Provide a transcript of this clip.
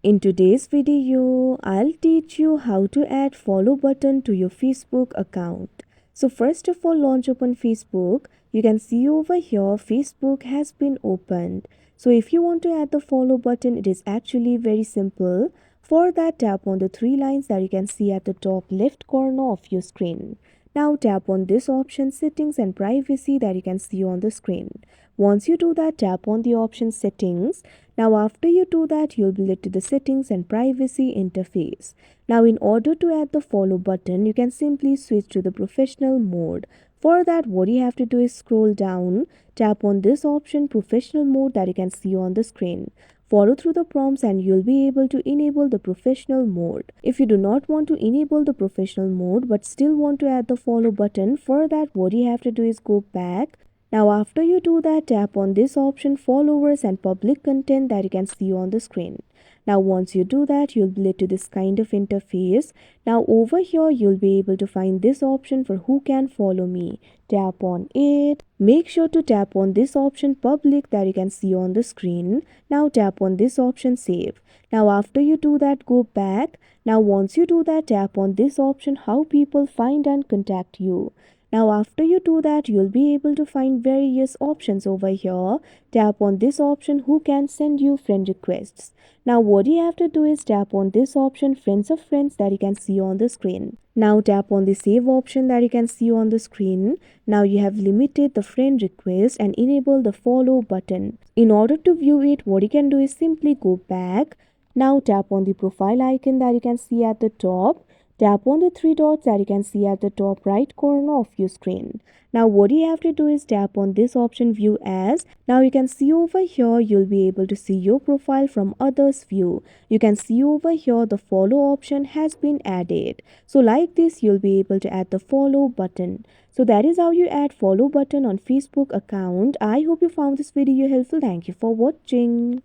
In today's video, I'll teach you how to add follow button to your Facebook account. So first of all, launch open Facebook. You can see over here Facebook has been opened. So if you want to add the follow button, it is actually very simple. For that, tap on the three lines that you can see at the top left corner of your screen. Now tap on this option settings and privacy that you can see on the screen. Once you do that, tap on the option settings. Now after you do that, you'll be led to the settings and privacy interface. Now in order to add the follow button, you can simply switch to the professional mode. For that, what you have to do is scroll down, tap on this option professional mode that you can see on the screen. Follow through the prompts and you'll be able to enable the professional mode. If you do not want to enable the professional mode but still want to add the follow button, for that what you have to do is go back. Now after you do that, tap on this option followers and public content that you can see on the screen. Now once you do that, you'll be led to this kind of interface. Now over here, you'll be able to find this option for who can follow me. Tap on it. Make sure to tap on this option public that you can see on the screen. Now tap on this option save. Now after you do that, go back. Now once you do that, tap on this option how people find and contact you. Now after you do that, you'll be able to find various options over here. Tap on this option who can send you friend requests. Now what you have to do is tap on this option friends of friends that you can see on the screen. Now tap on the save option that you can see on the screen. Now you have limited the friend request and enable the follow button. In order to view it, what you can do is simply go back. Now tap on the profile icon that you can see at the top. Tap on the three dots that you can see at the top right corner of your screen. Now what you have to do is tap on this option view as. Now you can see over here you'll be able to see your profile from others view. You can see over here the follow option has been added. So like this you'll be able to add the follow button. So that is how you add follow button on Facebook account. I hope you found this video helpful. Thank you for watching.